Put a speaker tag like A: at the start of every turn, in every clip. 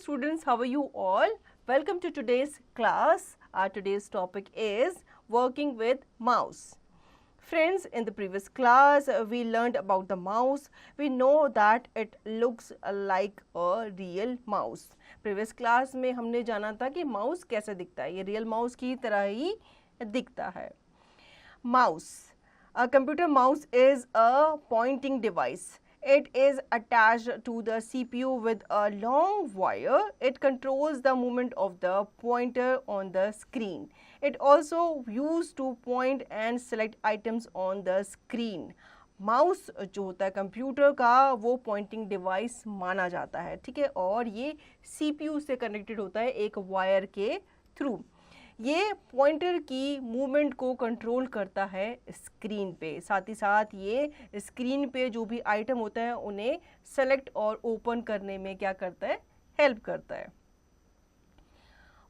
A: students, how are you all? Welcome to today's class. Our today's topic is working with mouse. Friends, in the previous class we learned about the mouse. We know that it looks like a real mouse. Previous class में हमने जाना था कि mouse कैसे दिखता है. ये real mouse की तरह ही दिखता है. Mouse. A computer mouse is a pointing device. It is attached to the CPU with a long wire. It controls the movement of the pointer on the screen. It also used to point and select items on the screen. Mouse जो होता है computer का वो pointing device माना जाता है, ठीक है, और ये CPU से कनेक्टेड होता है एक वायर के थ्रू. ये पॉइंटर की मूवमेंट को कंट्रोल करता है स्क्रीन पे. साथ ही साथ ये स्क्रीन पे जो भी आइटम होता है उन्हें सेलेक्ट और ओपन करने में क्या करता है, हेल्प करता है.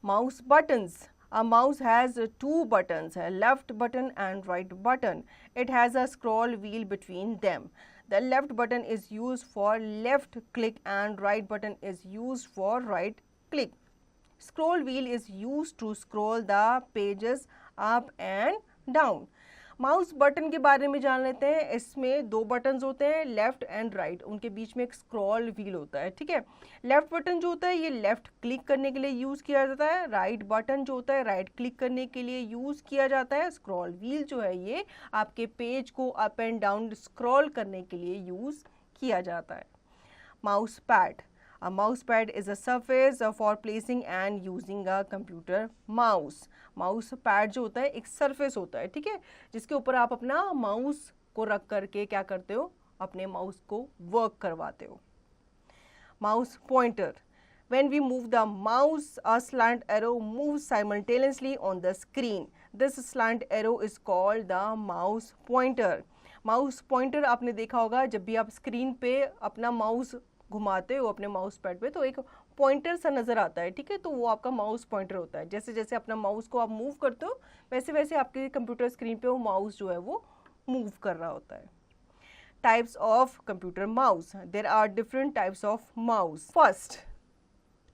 A: Mouse buttons. A mouse has two buttons, left button and right button. It has a scroll wheel between them. The left button is used for left click and right button is used for right click. Scroll wheel is used to scroll the pages up and down. Mouse button के बारे में जान लेते हैं. इसमें दो buttons होते हैं, लेफ्ट एंड राइट. उनके बीच में एक स्क्रॉल व्हील होता है, ठीक है. लेफ्ट बटन जो होता है ये लेफ्ट क्लिक करने के लिए यूज़ किया जाता है. राइट बटन जो होता है राइट क्लिक करने के लिए यूज़ किया जाता है. स्क्रॉल व्हील जो है ये आपके पेज को अप एंड डाउन स्क्रॉल करने के लिए यूज़ किया जाता है. Mouse pad. A mouse pad is a surface for placing and using a computer mouse. Mouse pad जो होता है एक सरफेस होता है, ठीक है, जिसके ऊपर आप अपना माउस को रख करके क्या करते हो, अपने माउस को वर्क करवाते हो. Mouse pointer. When we move the mouse, a slant arrow moves simultaneously on the screen. This slant arrow is called the mouse pointer. Mouse pointer आपने देखा होगा जब भी आप स्क्रीन पे अपना माउस घुमाते हो अपने माउस पैड पे तो एक पॉइंटर सा नज़र आता है, ठीक है, तो वो आपका माउस पॉइंटर होता है. जैसे जैसे अपना माउस को आप मूव करते हो वैसे वैसे आपके कंप्यूटर स्क्रीन पे वो माउस जो है वो मूव कर रहा होता है. Types of computer mouse. There are different types of mouse. First,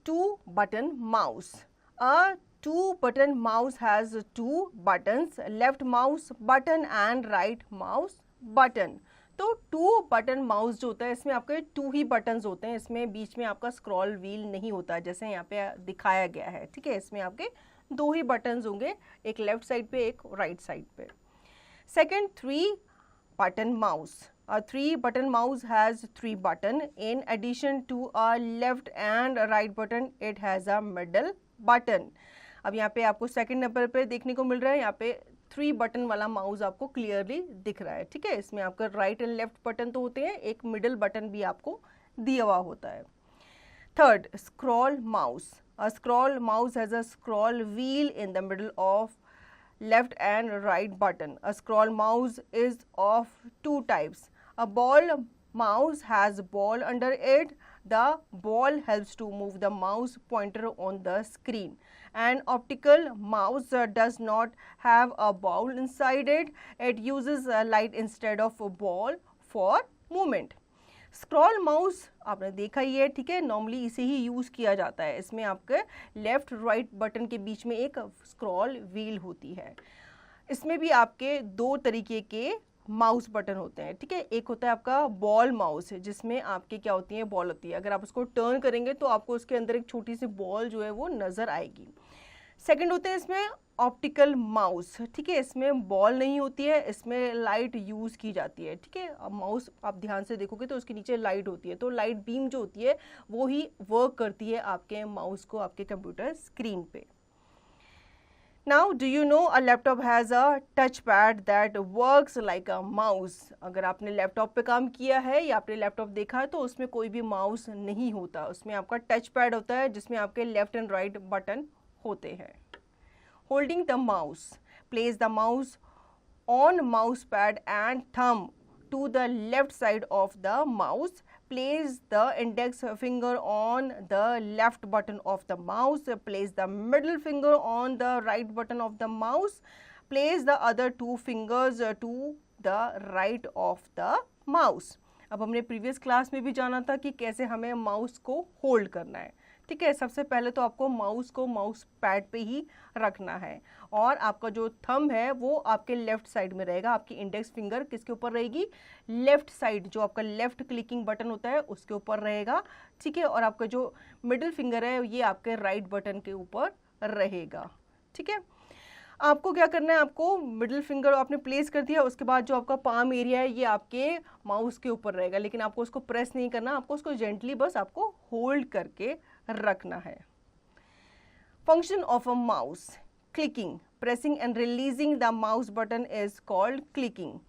A: two button mouse. A two button mouse has two buttons, left mouse button and right mouse button. तो टू बटन माउस जो होता है इसमें आपके to he buttons होते हैं. इसमें बीच में आपका स्क्रॉल व्हील नहीं होता जैसे यहाँ पे दिखाया गया है, ठीक है. इसमें आपके दो ही बटन्स होंगे, एक लेफ्ट साइड पे एक राइट साइड पे. Second, three button mouse. A three button mouse has three buttons. In addition to a left and right button, it has a middle button. अब यहाँ पे आपको सेकंड नंबर पे देखने को मिल रहा है, यहाँ पे थ्री बटन वाला माउस आपको क्लियरली दिख रहा है, ठीक है. इसमें आपका राइट एंड लेफ्ट बटन तो होते हैं, एक मिडिल बटन भी आपको दिया हुआ होता है. Third, scroll mouse. A scroll mouse has a scroll wheel in the middle of left and right button. A scroll mouse is of two types. A ball mouse has ball under it. The ball helps to move the mouse pointer on the screen. An optical mouse does not have a ball inside it. It uses a light instead of a ball for movement. Scroll mouse आपने देखा ही है, ठीक है, normally इसे ही use किया जाता है. इसमें आपके लेफ्ट राइट बटन के बीच में एक स्क्रॉल व्हील होती है. इसमें भी आपके दो तरीके के माउस बटन होते हैं, ठीक है. एक होता है आपका बॉल माउस जिसमें आपके क्या होती है, बॉल होती है. अगर आप उसको टर्न करेंगे तो आपको उसके अंदर एक छोटी सी बॉल जो है वो नज़र आएगी. सेकंड होते हैं इसमें ऑप्टिकल माउस, ठीक है. इसमें बॉल नहीं होती है, इसमें लाइट यूज़ की जाती है, ठीक है. अब माउस आप ध्यान से देखोगे तो उसके नीचे लाइट होती है, तो लाइट बीम जो होती है वो ही वर्क करती है आपके माउस को आपके कंप्यूटर स्क्रीन पे. Now do you know a laptop has a touch pad that works like a mouse. अगर आपने लैपटॉप पे काम किया है या आपने लैपटॉप देखा है तो उसमें कोई भी माउस नहीं होता. उसमें आपका टच पैड होता है जिसमें आपके लेफ्ट एंड राइट बटन होते हैं. Holding the mouse. Place the mouse on mouse pad and thumb to the left side of the mouse. Place the index finger on the left button of the mouse. Place the middle finger on the right button of the mouse. Place the other two fingers to the right of the mouse. अब हमने previous class में भी जाना था कि कैसे हमें mouse को होल्ड करना है, ठीक है। सबसे पहले तो आपको माउस को माउस पैड पे ही रखना है और आपका जो थंब है वो आपके लेफ्ट साइड में रहेगा, आपकी इंडेक्स फिंगर किसके ऊपर रहेगी, लेफ्ट साइड, जो आपका लेफ्ट क्लिकिंग बटन होता है उसके ऊपर रहेगा, ठीक है। और आपका जो मिडिल फिंगर है ये आपके राइट बटन के ऊपर रहेगा, ठीक है। आपको क्या करना है, आपको मिडिल फिंगर आपने प्लेस कर दिया, उसके बाद जो आपका पाम एरिया है ये आपके माउस के ऊपर रहेगा, लेकिन आपको उसको प्रेस नहीं करना, आपको उसको जेंटली बस आपको होल्ड करके रखना है। Function of a mouse, clicking, pressing and releasing the mouse button is called clicking.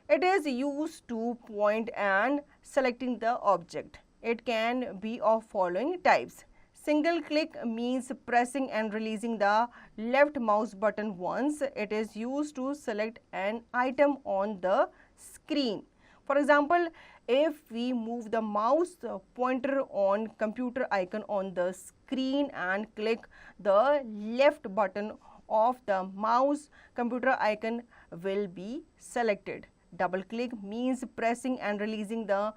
A: It is used to point and selecting the object. It can be of following types. Single click means pressing and releasing the left mouse button once. It is used to select an item on the screen. For example, if we move the mouse pointer on computer icon on the screen and click the left button of the mouse, computer icon will be selected. Double click means pressing and releasing the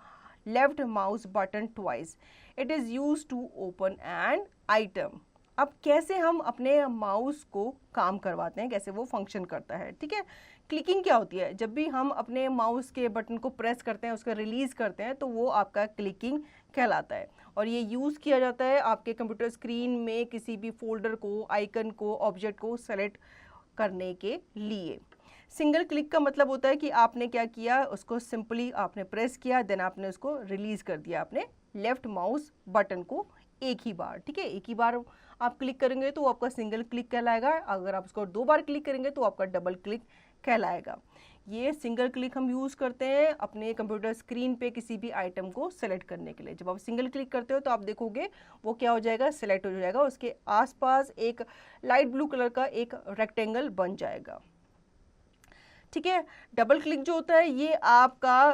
A: left mouse button twice. It is used to open an item. अब कैसे हम अपने mouse को काम करवाते हैं, कैसे वो फंक्शन करता है, ठीक है। क्लिकिंग क्या होती है, जब भी हम अपने माउस के बटन को प्रेस करते हैं, उसका रिलीज करते हैं, तो वो आपका क्लिकिंग कहलाता है और ये यूज़ किया जाता है आपके कंप्यूटर स्क्रीन में किसी भी फोल्डर को, आइकन को, ऑब्जेक्ट को सेलेक्ट करने के लिए। सिंगल क्लिक का मतलब होता है कि आपने क्या किया, उसको सिंपली आपने प्रेस किया, देन आपने उसको रिलीज कर दिया अपने लेफ्ट माउस बटन को एक ही बार, ठीक है। एक ही बार आप क्लिक करेंगे तो आपका सिंगल क्लिक कहलाएगा, अगर आप उसको 2 बार क्लिक करेंगे तो आपका डबल क्लिक कहलाएगा। ये सिंगल क्लिक हम यूज़ करते हैं अपने कंप्यूटर स्क्रीन पे किसी भी आइटम को सेलेक्ट करने के लिए। जब आप सिंगल क्लिक करते हो तो आप देखोगे वो क्या हो जाएगा, सेलेक्ट हो जाएगा, उसके आसपास एक लाइट ब्लू कलर का एक रेक्टेंगल बन जाएगा, ठीक है। डबल क्लिक जो होता है ये आपका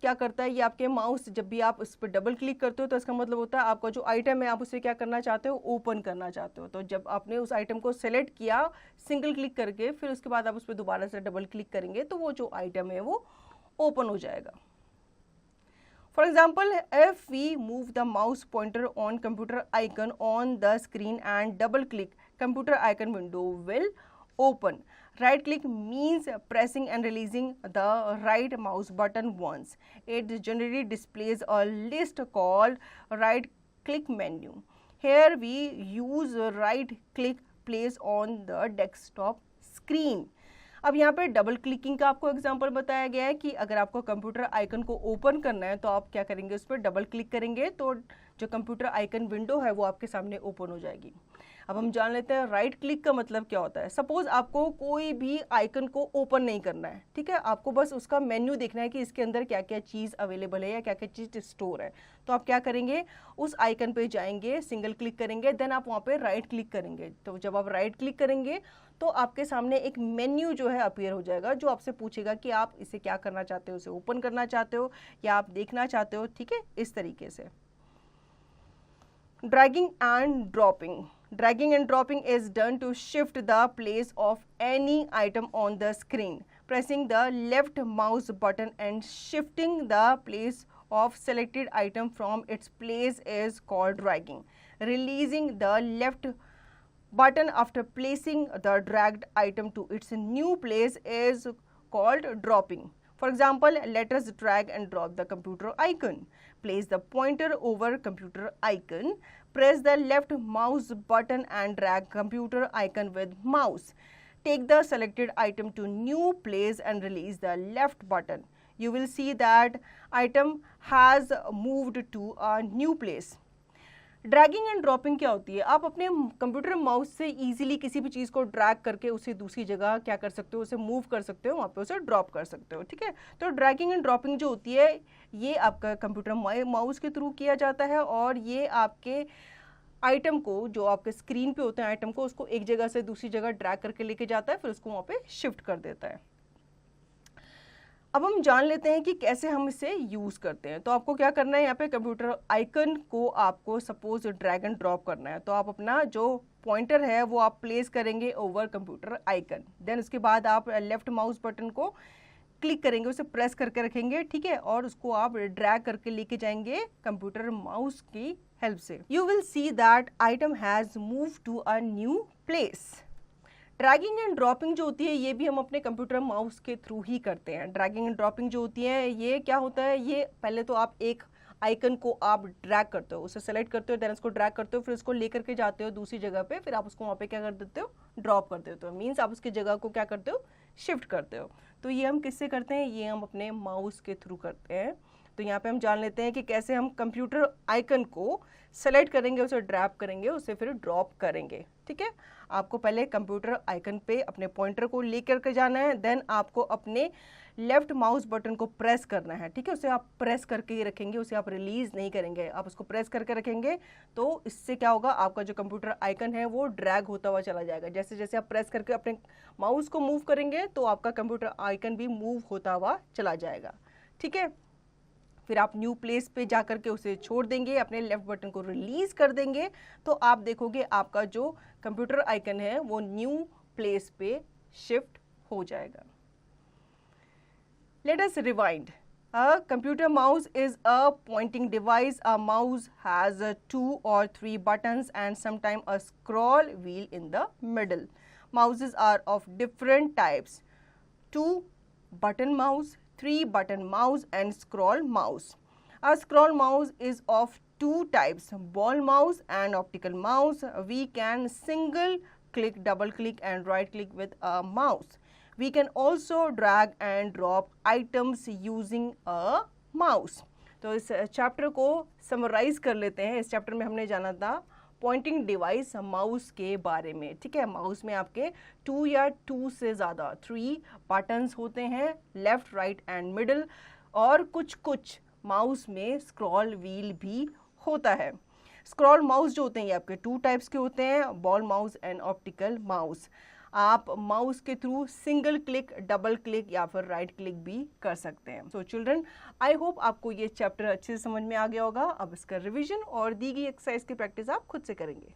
A: क्या करता है, ये आपके माउस, जब भी आप उस पर डबल क्लिक करते हो तो इसका मतलब होता है आपका जो आइटम है आप उसे क्या करना चाहते हो, ओपन करना चाहते हो। तो जब आपने उस आइटम को सेलेक्ट किया सिंगल क्लिक करके, फिर उसके बाद आप उस पर दोबारा से डबल क्लिक करेंगे तो वो जो आइटम है वो ओपन हो जाएगा। For example, if we move the mouse pointer on computer icon on the screen and double click, computer icon window will open. Right click means pressing and releasing the right mouse button once. It generally displays a list called right click menu. Here we use right click place on the desktop screen. अब यहाँ पे double clicking का आपको example बताया गया है कि अगर आपको कंप्यूटर आइकन को ओपन करना है तो आप क्या करेंगे, उस पर डबल क्लिक करेंगे तो जो कंप्यूटर आइकन विंडो है वो आपके सामने ओपन हो जाएगी। अब हम जान लेते हैं राइट क्लिक का मतलब क्या होता है। सपोज आपको कोई भी आइकन को ओपन नहीं करना है, ठीक है, आपको बस उसका मेन्यू देखना है कि इसके अंदर क्या क्या चीज़ अवेलेबल है या क्या क्या चीज़ स्टोर है। तो आप क्या करेंगे, उस आइकन पे जाएंगे, सिंगल क्लिक करेंगे, देन आप वहाँ पे राइट क्लिक करेंगे। तो जब आप राइट क्लिक करेंगे तो आपके सामने एक मेन्यू जो है अपीयर हो जाएगा, जो आपसे पूछेगा कि आप इसे क्या करना चाहते हो, उसे ओपन करना चाहते हो या आप देखना चाहते हो, ठीक है, इस तरीके से। Dragging and dropping. Dragging and dropping is done to shift the place of any item on the screen. Pressing the left mouse button and shifting the place of selected item from its place is called dragging. Releasing the left button after placing the dragged item to its new place is called dropping. For example, let us drag and drop the computer icon. Place the pointer over computer icon. Press the left mouse button and drag computer icon with mouse. Take the selected item to new place and release the left button. You will see that item has moved to a new place. Dragging and dropping क्या होती है, आप अपने computer mouse से easily किसी भी चीज़ को drag करके उसे दूसरी जगह क्या कर सकते हो, उसे मूव कर सकते हो, वहाँ पे उसे ड्रॉप कर सकते हो, ठीक है। तो ड्रैगिंग एंड ड्रॉपिंग जो होती है ये आपका कंप्यूटर माउस के थ्रू किया जाता है और ये आपके आइटम को, जो आपके स्क्रीन पे होते हैं आइटम को, उसको एक जगह से दूसरी जगह ड्रैग करके लेके जाता है, फिर उसको वहाँ पे शिफ्ट कर देता है। अब हम जान लेते हैं कि कैसे हम इसे यूज़ करते हैं। तो आपको क्या करना है, यहाँ पे कंप्यूटर आइकन को आपको सपोज ड्रैग एंड ड्रॉप करना है, तो आप अपना जो पॉइंटर है वो आप प्लेस करेंगे ओवर कंप्यूटर आइकन। देन उसके बाद आप लेफ्ट माउस बटन को क्लिक करेंगे, उसे प्रेस करके रखेंगे, ठीक है, और उसको आप ड्रैग करके लेके जाएंगे कंप्यूटर माउस की हेल्प से। You will see that item has move to a new place. Dragging and dropping जो होती है ये भी हम अपने कंप्यूटर माउस के थ्रू ही करते हैं। ड्रैगिंग एंड ड्रॉपिंग जो होती है ये क्या होता है, ये पहले तो आप एक आइकन को आप ड्रैग करते हो, उसे सेलेक्ट करते हो, देन उसको ड्रैग करते हो, फिर उसको लेकर के जाते हो दूसरी जगह पे, फिर आप उसको वहाँ पे क्या कर देते हो, ड्रॉप कर देते हो। मीन्स आप उसकी जगह को क्या करते हो, शिफ्ट करते हो। तो ये हम किससे करते हैं, ये हम अपने माउस के थ्रू करते हैं। तो यहाँ पे हम जान लेते हैं कि कैसे हम कंप्यूटर आइकन को सेलेक्ट करेंगे, उसे ड्रैग करेंगे, उसे फिर ड्रॉप करेंगे, ठीक है। आपको पहले कंप्यूटर आइकन पे अपने पॉइंटर को लेकर के जाना है, देन आपको अपने लेफ्ट माउस बटन को प्रेस करना है, ठीक है। उसे आप प्रेस करके ही रखेंगे, उसे आप रिलीज नहीं करेंगे, आप उसको प्रेस करके रखेंगे। तो इससे क्या होगा, आपका जो कंप्यूटर आइकन है वो ड्रैग होता हुआ चला जाएगा। जैसे जैसे आप प्रेस करके अपने माउस को मूव करेंगे तो आपका कंप्यूटर आइकन भी मूव होता हुआ चला जाएगा, ठीक है। फिर आप न्यू प्लेस पे जा करके उसे छोड़ देंगे, अपने लेफ्ट बटन को रिलीज कर देंगे, तो आप देखोगे आपका जो कंप्यूटर आइकन है वो न्यू प्लेस पे शिफ्ट हो जाएगा। Let us rewind. A computer mouse is a pointing device. A mouse has 2 or 3 buttons and sometimes a scroll wheel in the middle. Mouses are of different types: 2-button mouse, 3-button mouse and scroll mouse. A scroll mouse is of 2 types: ball mouse and optical mouse. We can single click, double click and right click with a mouse. We can also drag and drop items using a mouse. तो इस chapter को summarise कर लेते हैं। इस chapter में हमने जाना था पॉइंटिंग डिवाइस माउस के बारे में, ठीक है। माउस में आपके 2 या 2 से ज़्यादा 3 बटन्स होते हैं, लेफ्ट, राइट एंड मिडल, और कुछ माउस में स्क्रॉल व्हील भी होता है। स्क्रॉल माउस जो होते हैं ये आपके 2 टाइप्स के होते हैं, ball mouse and optical mouse. आप माउस के through single click, double click या फिर राइट क्लिक भी कर सकते हैं। सो चिल्ड्रन, आई होप आपको ये चैप्टर अच्छे से समझ में आ गया होगा। अब इसका रिवीजन और दी गई एक्सरसाइज की प्रैक्टिस आप खुद से करेंगे।